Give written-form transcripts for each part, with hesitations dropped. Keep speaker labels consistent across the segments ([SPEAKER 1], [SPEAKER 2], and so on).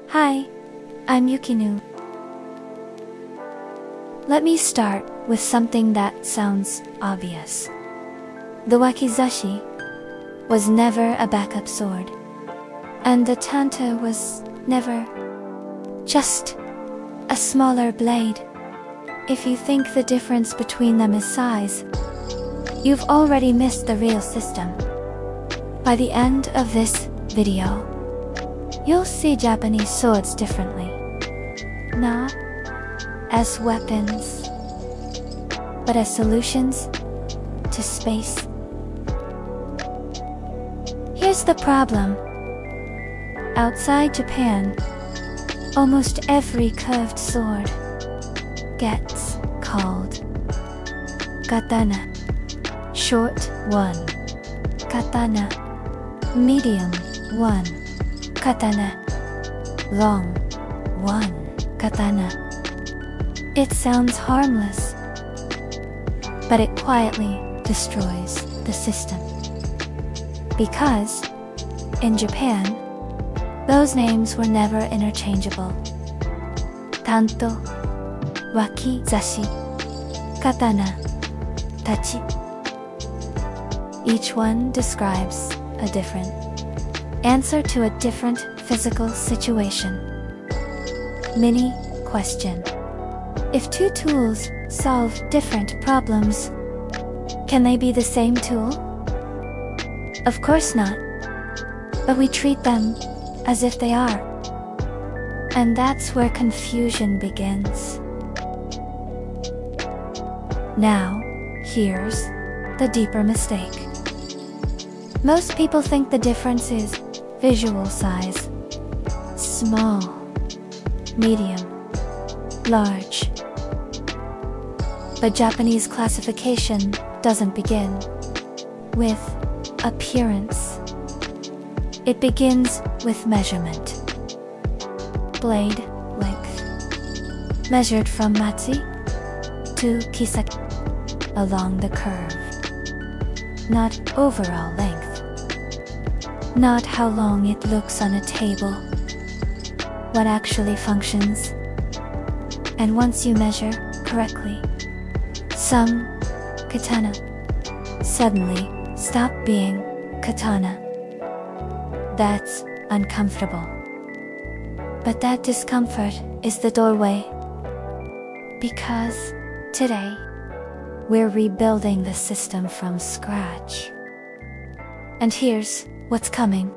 [SPEAKER 1] Hi, I'm Yukino. Let me start with something that sounds obvious. The Wakizashi was never a backup sword, and the Tantō was never just a smaller blade. If you think the difference between them is size, you've already missed the real system. By the end of this video, you'll see Japanese swords differently. Not as weapons, but as solutions to space. Here's the problem. Outside Japan, almost every curved sword gets called Katana. Short 1, Katana. Medium 1, Katana. Long 1, Katana. It sounds harmless, but it quietly destroys the system. Because, in Japan, those names were never interchangeable. Tanto, Wakizashi, Katana, Tachi. Each one describes a different answer to a different physical situation. Mini question. If two tools solve different problems, can they be the same tool? Of course not. But we treat them as if they are. And that's where confusion begins. Now, here's the deeper mistake. Most people think the difference is visual size. Small, medium, large. But Japanese classification doesn't begin with appearance. It begins with measurement. Blade length, measured from machi to kisaki, along the curve. Not overall length. Not how long it looks on a table. What actually functions. And once you measure correctly, some katana suddenly stop being katana. That's uncomfortable. But that discomfort is the doorway. Because today, we're rebuilding the system from scratch. And here's what's coming.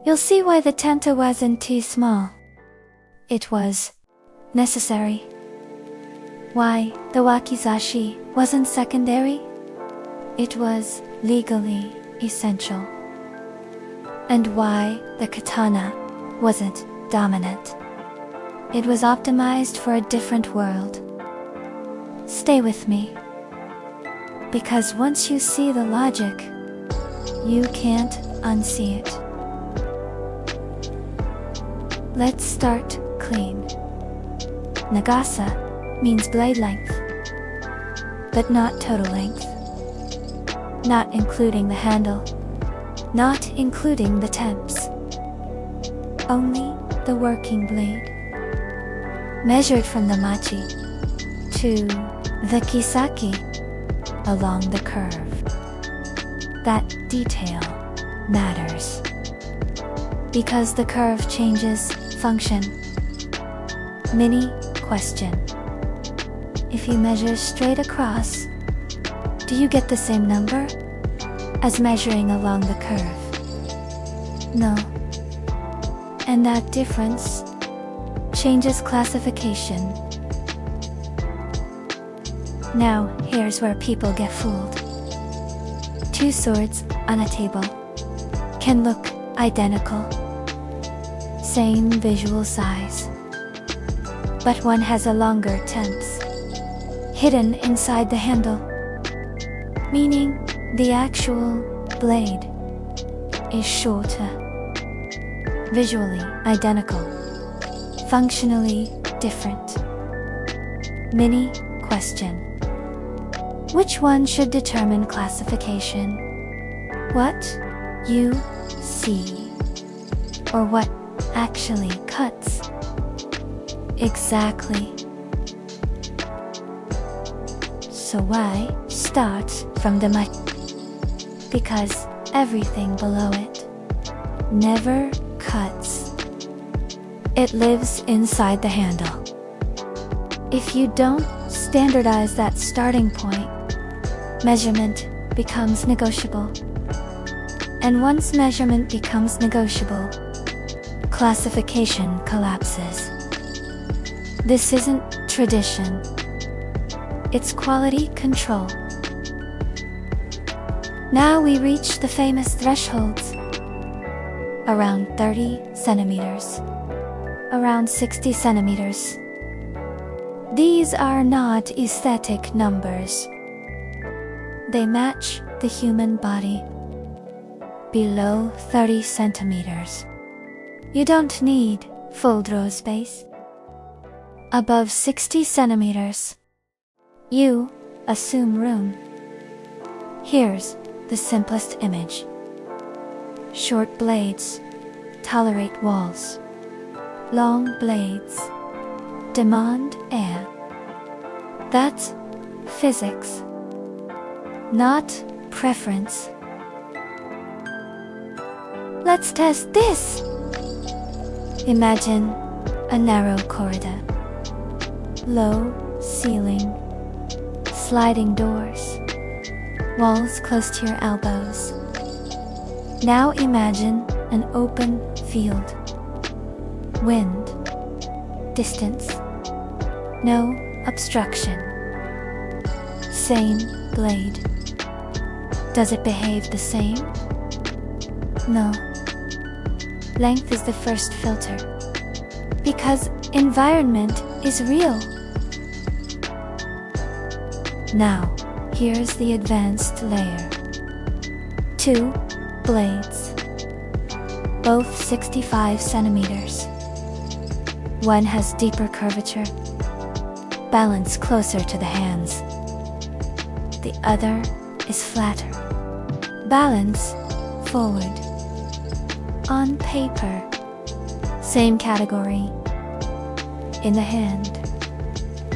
[SPEAKER 1] You'll see why the Tantō wasn't too small. It was necessary. Why the Wakizashi wasn't secondary. It was legally essential. And why the katana wasn't dominant. It was optimized for a different world. Stay with me. Because once you see the logic, you can't unsee it. Let's start clean. Nagasa means blade length, but not total length. Not including the handle. Not including the temps. Only the working blade. Measured from the machi to the kisaki along the curve. That detail matters. Because the curve changes function. Mini question. If you measure straight across, do you get the same number as measuring along the curve? No. And that difference changes classification. Now, here's where people get fooled. Two swords on a table can look identical. Same visual size. But one has a longer temps hidden inside the handle. Meaning, the actual blade is shorter. Visually identical. Functionally different. Mini question. Which one should determine classification? What you see, or what actually cuts. Exactly. So why start from the mic? Because everything below it never cuts. It lives inside the handle. If you don't standardize that starting point, measurement becomes negotiable. And once measurement becomes negotiable, classification collapses. This isn't tradition. It's quality control. Now we reach the famous thresholds. Around 30 centimeters. Around 60 centimeters. These are not aesthetic numbers. They match the human body. Below 30 centimeters. You don't need full draw space. Above 60 centimeters. You assume room. Here's the simplest image. Short blades tolerate walls. Long blades demand air. That's physics, not preference. Let's test this. Imagine a narrow corridor. Low ceiling. Sliding doors. Walls close to your elbows. Now imagine an open field. Wind. Distance. No obstruction. Same blade. Does it behave the same? No. Length is the first filter. Because environment is real. Now, here's the advanced layer. 2 blades. Both 65 centimeters. One has deeper curvature. Balance closer to the hands. The other is flatter. Balance forward. On paper. Same category. In the hand.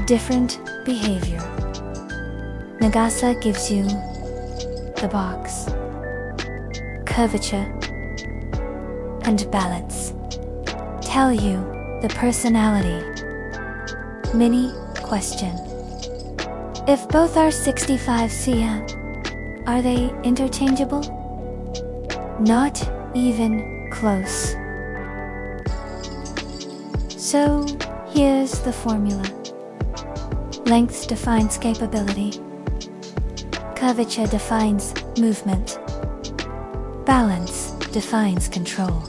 [SPEAKER 1] Different behavior. Nagasa gives you the box, curvature, and balance. Tell you the personality. Mini question. If both are 65 cm, are they interchangeable? Not even close. So here's the formula. Length defines capability. Curvature defines movement. Balance defines control.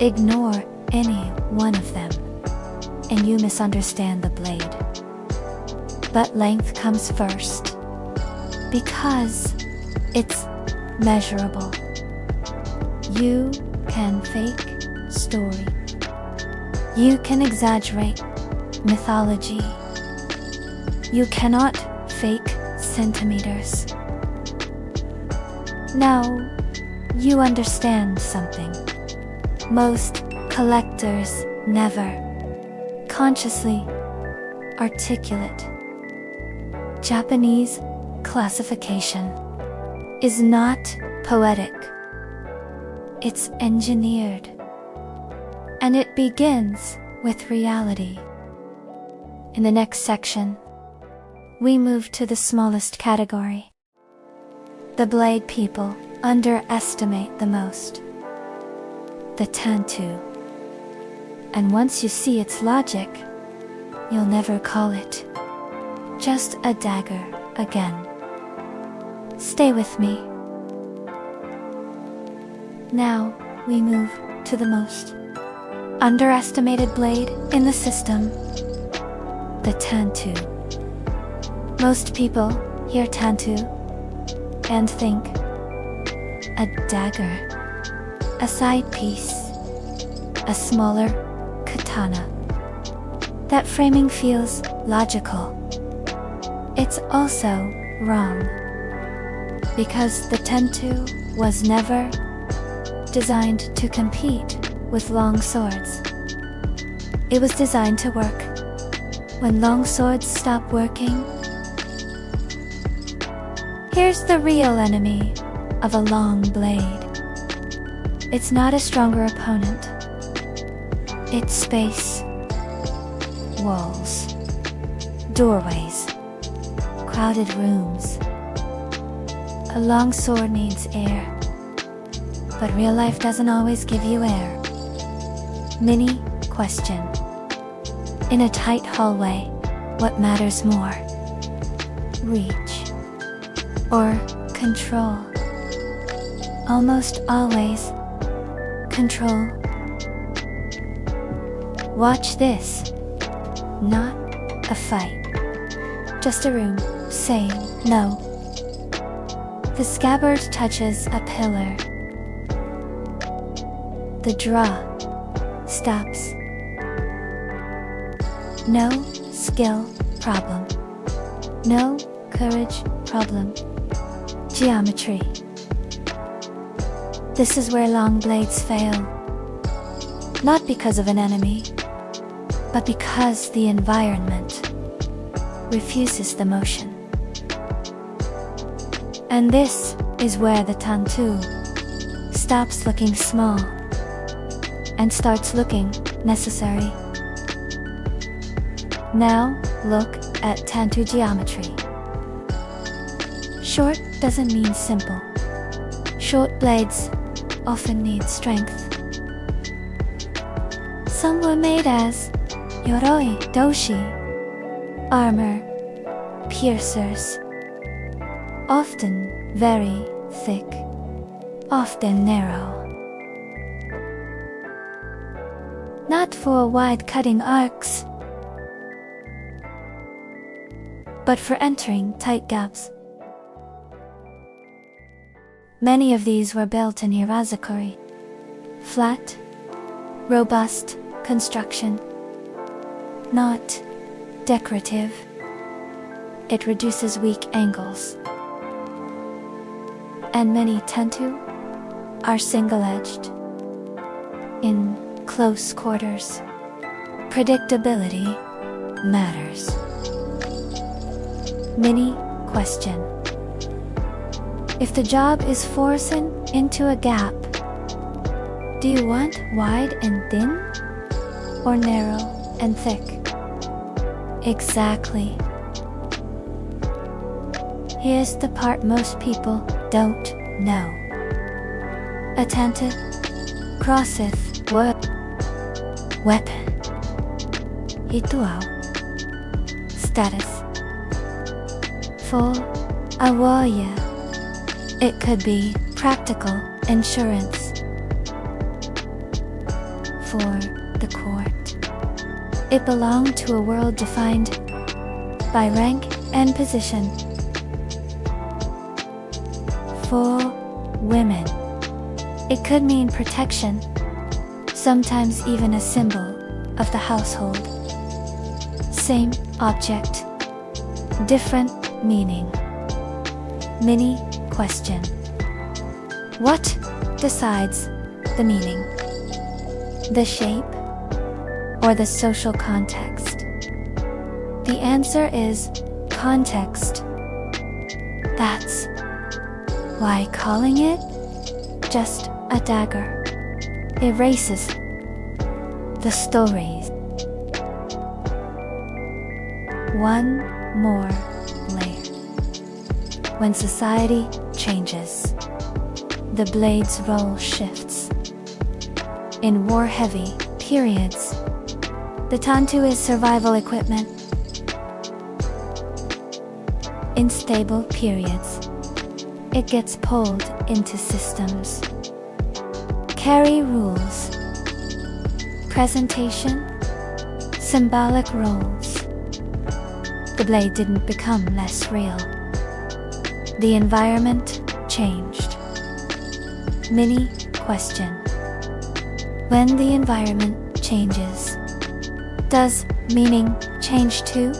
[SPEAKER 1] Ignore any one of them, and you misunderstand the blade. But length comes first, because it's measurable. You can fake story. You can exaggerate mythology. You cannot fake centimeters. Now, you understand something. Most collectors never consciously articulate. Japanese classification is not poetic. It's engineered. And it begins with reality. In the next section, we move to the smallest category. The blade people underestimate the most. The Tantō. And once you see its logic, you'll never call it just a dagger again. Stay with me. Now we move to the most underestimated blade in the system, the Tantō. Most people hear Tantō and think a dagger, a side piece, a smaller katana. That framing feels logical. It's also wrong, because the Tantō was never designed to compete with long swords. It was designed to work. When long swords stop working, here's the real enemy of a long blade. It's not a stronger opponent. It's space, walls, doorways, crowded rooms. A long sword needs air, but real life doesn't always give you air. Mini question. In a tight hallway, what matters more? Reach or control? Almost always, control. Watch this. Not a fight. Just a room saying no. The scabbard touches a pillar. The draw stops. No skill problem. No courage problem. Geometry. This is where long blades fail. Not because of an enemy, but because the environment refuses the motion. And this is where the Tantō stops looking small and starts looking necessary. Now look at Tantō geometry. Short doesn't mean simple. Short blades often need strength. Some were made as yoroi doshi, armor, piercers, often very thick, often narrow. Not for wide cutting arcs, but for entering tight gaps. Many of these were built in Hirazakuri. Flat, robust construction. Not decorative. It reduces weak angles. And many Tantō are single-edged. In close quarters, predictability matters. Mini question. If the job is forcing into a gap, do you want wide and thin, or narrow and thick? Exactly. Here's the part most people don't know. A tanto crosseth weapon. Hituao. Status. For a warrior, it could be practical insurance. For the court, it belonged to a world defined by rank and position. For women, it could mean protection, sometimes even a symbol of the household. Same object, different meaning. Mini question. What decides the meaning? The shape or the social context? The answer is context. That's why calling it just a dagger erases the stories. One more layer. When society changes, the blade's role shifts. In war-heavy periods, the Tantō is survival equipment. In stable periods, it gets pulled into systems. Carry rules, presentation, symbolic roles. The blade didn't become less real. The environment changed. Mini question. When the environment changes, does meaning change too?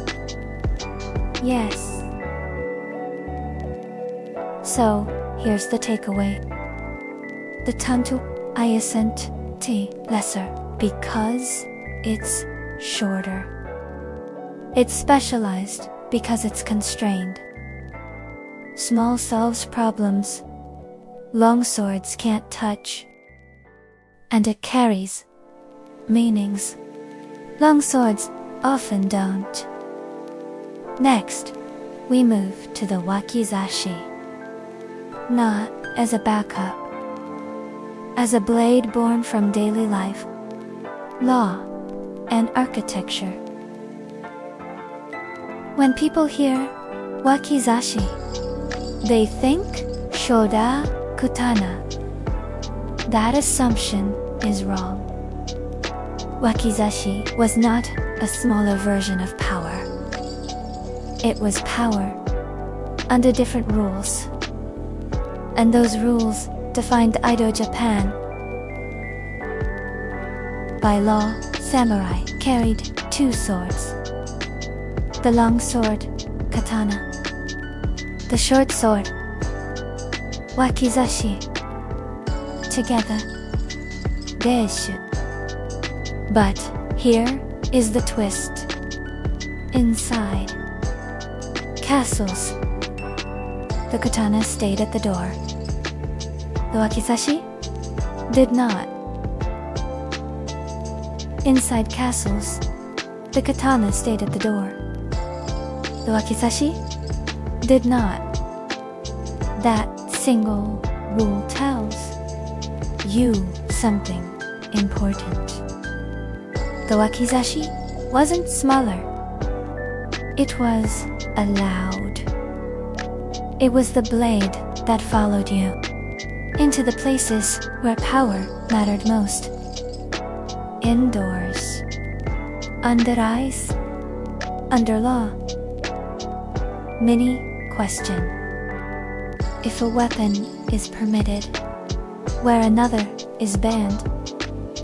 [SPEAKER 1] Yes. So, here's the takeaway. The Tantō isn't multi lesser because it's shorter. It's specialized because it's constrained. Small solves problems long swords can't touch. And it carries meanings long swords often don't. Next, we move to the Wakizashi. Not as a backup, as a blade born from daily life, law, and architecture. When people hear Wakizashi, they think Shoda Katana. That assumption is wrong. Wakizashi was not a smaller version of power. It was power under different rules. And those rules defined Edo Japan. By law, samurai carried two swords. The long sword, katana. The short sword, wakizashi. Together, reshape. But here is the twist. Inside castles, the katana stayed at the door. The wakizashi did not. Inside castles, the katana stayed at the door. The wakizashi did not. That single rule tells you something important. The wakizashi wasn't smaller. It was allowed. It was the blade that followed you into the places where power mattered most. Indoors, under ice, under law. Mini question. If a weapon is permitted, where another is banned,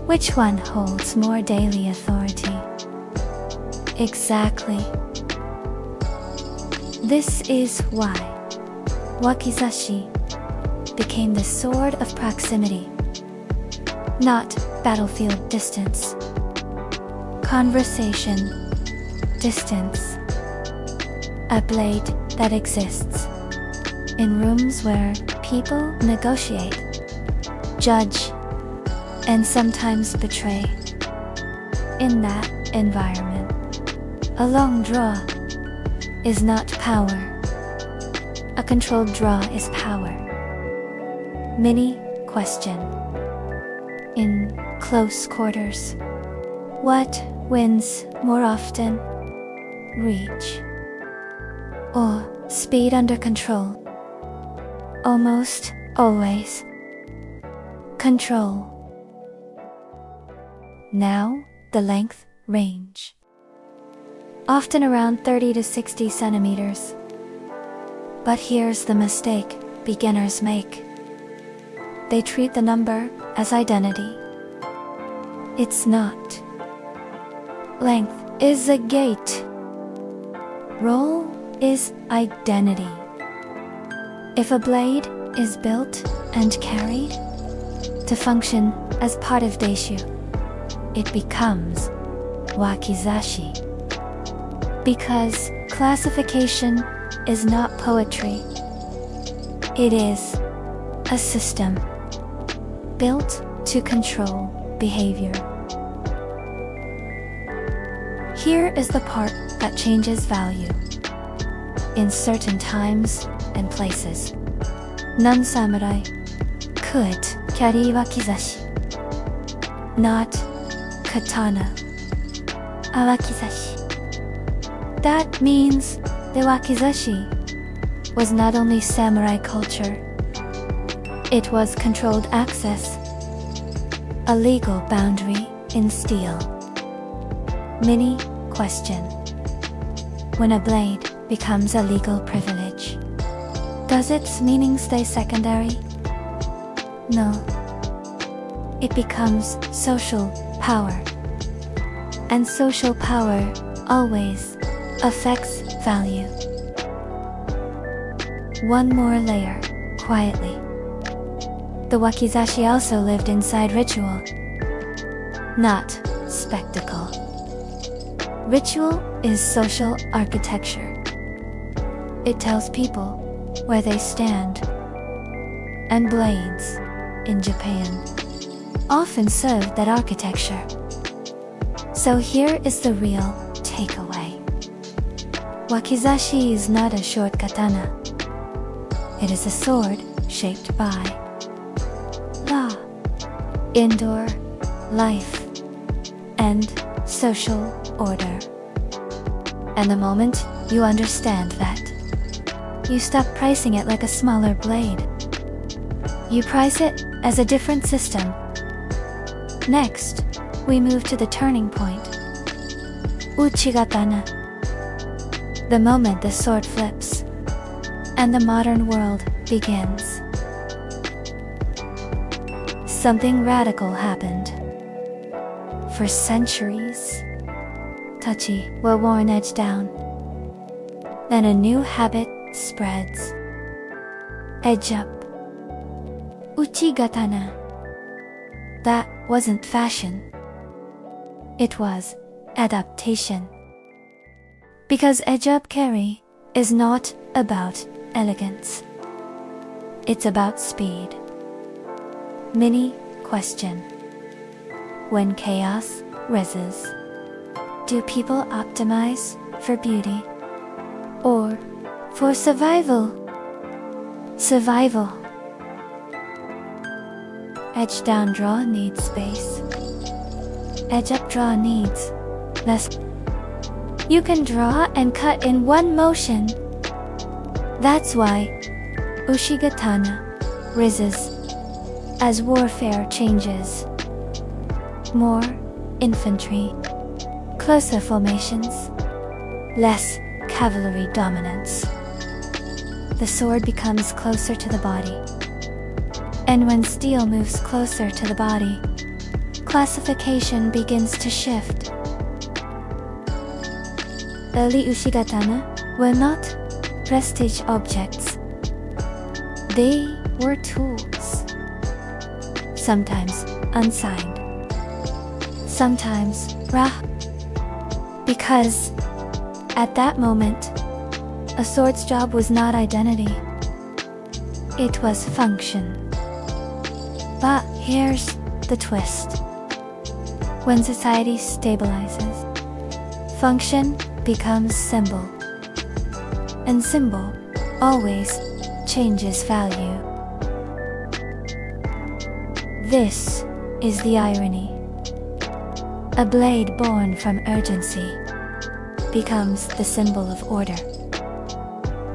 [SPEAKER 1] which one holds more daily authority? Exactly. This is why Wakizashi became the sword of proximity, not battlefield distance. Conversation distance. A blade that exists in rooms where people negotiate, judge, and sometimes betray. In that environment, a long draw is not power. A controlled draw is power. Mini question. In close quarters, what wins more often? Reach or speed under control? Almost always control. Now the length range. Often around 30 to 60 centimeters. But here's the mistake beginners make. They treat the number as identity. It's not. Length is a gate. Role is identity. If a blade is built and carried to function as part of Deishu, it becomes Wakizashi. Because classification is not poetry. It is a system built to control behavior. Here is the part that changes value. In certain times and places, non-samurai could carry wakizashi, not katana, a wakizashi. That means the wakizashi was not only samurai culture, it was controlled access, a legal boundary in steel. Mini question. When a blade becomes a legal privilege, does its meaning stay secondary? No. It becomes social power. And social power always affects value. One more layer, quietly. The wakizashi also lived inside ritual, not spectacle. Ritual is social architecture. It tells people where they stand. And blades, in Japan, often serve that architecture. So here is the real takeaway. Wakizashi is not a short katana. It is a sword shaped by law, indoor life, and social order. And the moment you understand that, you stop pricing it like a smaller blade. You price it as a different system. Next, we move to the turning point. Uchigatana. The moment the sword flips, and the modern world begins. Something radical happened. For centuries, tachi were worn edge down. Then a new habit spreads. Edge up. Uchigatana. That wasn't fashion. It was adaptation. Because edge up carry is not about elegance. It's about speed. Mini question. When chaos rises, do people optimize for beauty or for survival? Survival. Edge down draw needs space. Edge up draw needs less. You can draw and cut in one motion. That's why Uchigatana rises as warfare changes. More infantry, closer formations, less cavalry dominance. The sword becomes closer to the body. And when steel moves closer to the body, classification begins to shift. Early Uchigatana were not prestige objects. They were tools. Sometimes unsigned. Sometimes raw. Because at that moment, a sword's job was not identity. It was function. But here's the twist. When society stabilizes, function becomes symbol. And symbol always changes value. This is the irony. A blade born from urgency becomes the symbol of order.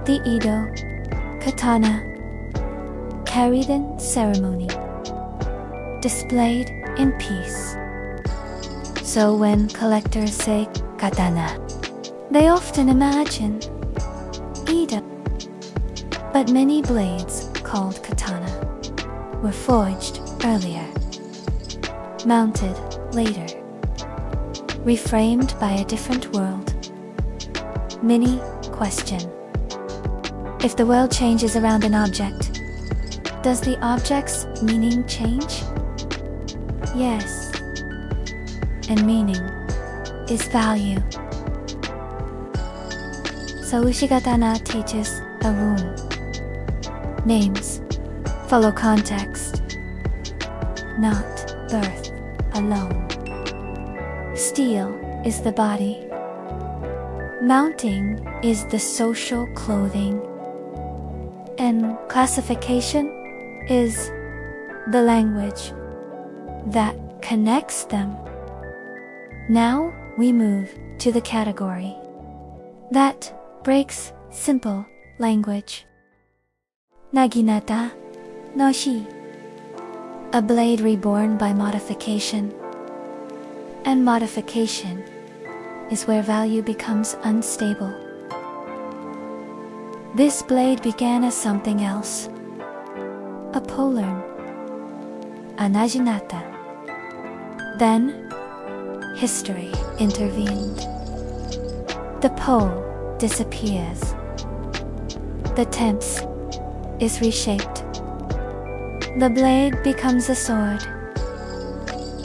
[SPEAKER 1] The Edo Katana, carried in ceremony, displayed in peace. So when collectors say katana, they often imagine Edo. But many blades called katana were forged earlier, mounted later, reframed by a different world. Mini question. If the world changes around an object, does the object's meaning change? Yes. And meaning is value. So Uchigatana teaches a rule. Names follow context, not birth alone. Steel is the body. Mounting is the social clothing. And classification is the language that connects them. Now we move to the category that breaks simple language. Naginata-naoshi, a blade reborn by modification. And modification is where value becomes unstable. This blade began as something else. A polearm, a naginata. Then, history intervened. The pole disappears. The temps is reshaped. The blade becomes a sword.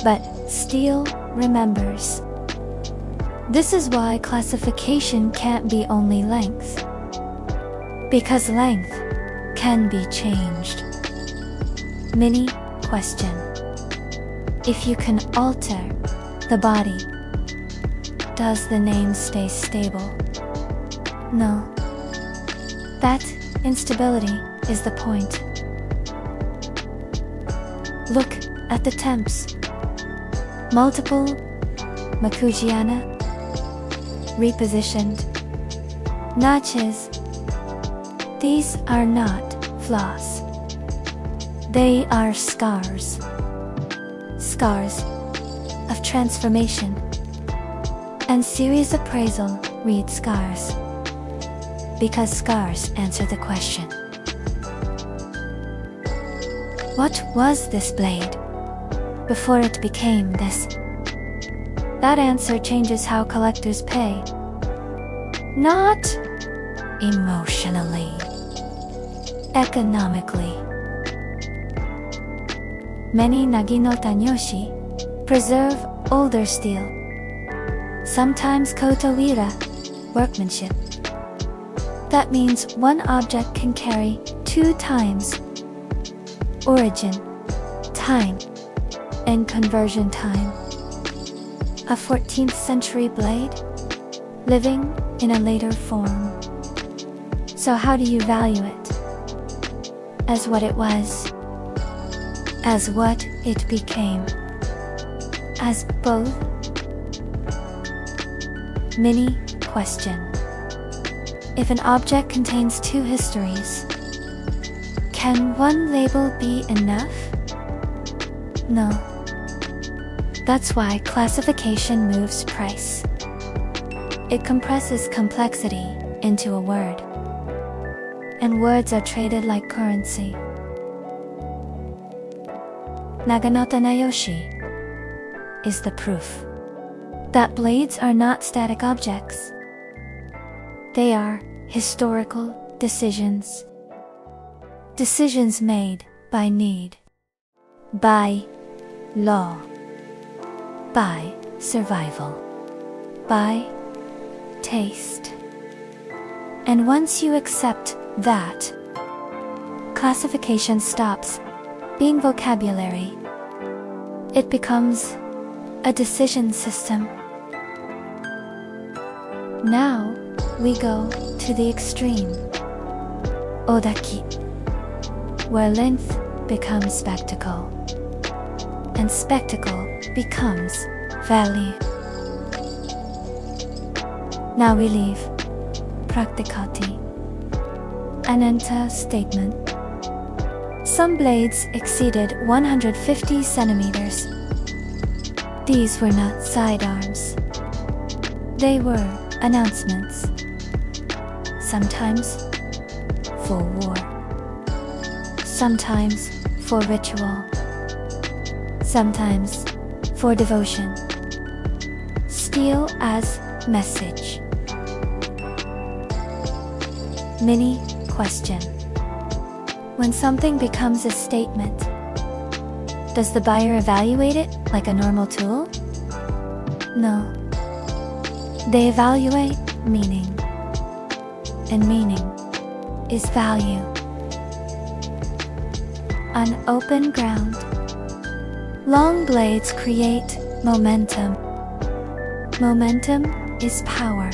[SPEAKER 1] But Steel remembers. This is why classification can't be only length. Because length can be changed. Mini question. If you can alter the body, does the name stay stable? No. That instability is the point. Look at the temps. Multiple Makujiana, repositioned notches. These are not flaws. They are scars. Scars of transformation. And series appraisal read scars. Because scars answer the question. What was this blade before it became this? That answer changes how collectors pay. Not emotionally, economically. Many Naginata-naoshi preserve older steel. Sometimes koto-ira, workmanship. That means one object can carry 2 times origin, time, and conversion time. A 14th century blade, living in a later form. So how do you value it? As what it was? As what it became? As both? Mini question. If an object contains 2 histories, can one label be enough? No. That's why classification moves price. It compresses complexity into a word. And words are traded like currency. Naginata-naoshi is the proof that blades are not static objects. They are historical decisions. Decisions made by need, by law, by survival, by taste. And once you accept that, classification stops being vocabulary. It becomes a decision system. Now we go to the extreme. Ōdachi, where length becomes spectacle, and spectacle becomes value. Now we leave practicality and enter statement. Some blades exceeded 150 centimeters. These were not sidearms. They were announcements. Sometimes for war. Sometimes for ritual. Sometimes for devotion. Steel as message. Mini question. When something becomes a statement, does the buyer evaluate it like a normal tool? No. They evaluate meaning. And meaning is value. On open ground, long blades create momentum. Momentum is power.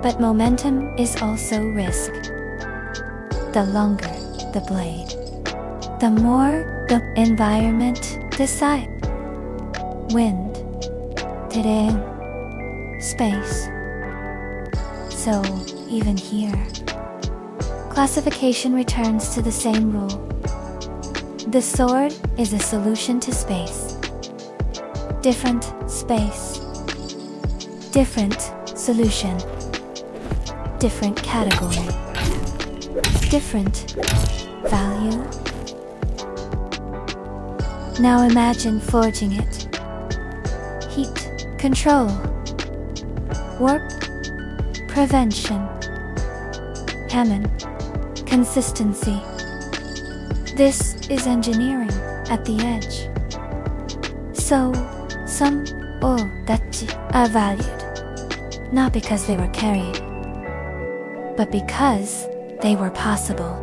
[SPEAKER 1] But momentum is also risk. The longer the blade, the more the environment decides. Wind, terrain, space. So, even here, classification returns to the same rule. The sword is a solution to space. Different space. Different solution. Different category. Different value. Now imagine forging it. Heat control. Warp prevention. Hammon consistency. This is engineering at the edge. So, some Ōdachi are valued, not because they were carried, but because they were possible.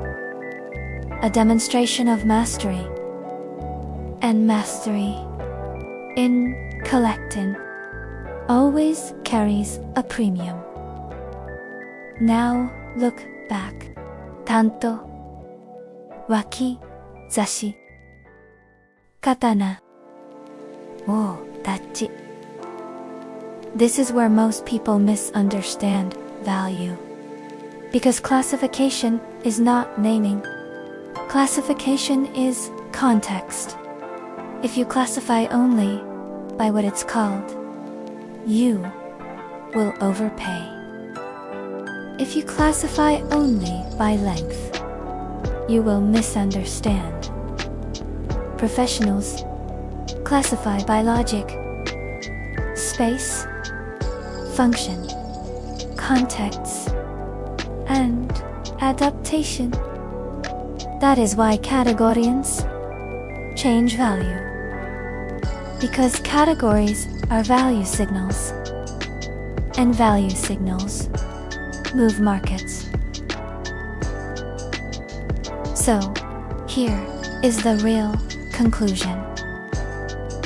[SPEAKER 1] A demonstration of mastery, and mastery in collecting always carries a premium. Now look back. Tantō, Wakizashi, Katana, Ōdachi. This is where most people misunderstand value. Because classification is not naming. Classification is context. If you classify only by what it's called, you will overpay. If you classify only by length, you will misunderstand. Professionals classify by logic, space, function, context, and adaptation. That is why categorians change value. Because categories are value signals, and value signals move markets. So, here is the real conclusion.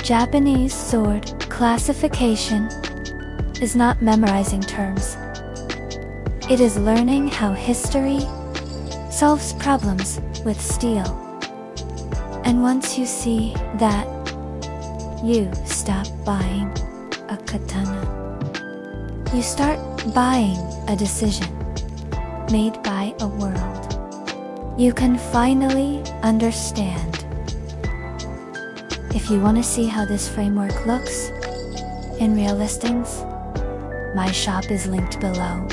[SPEAKER 1] Japanese sword classification is not memorizing terms. It is learning how history solves problems with steel. And once you see that, you stop buying a katana. You start buying a decision made by a world you can finally understand. If you want to see how this framework looks in real listings, my shop is linked below.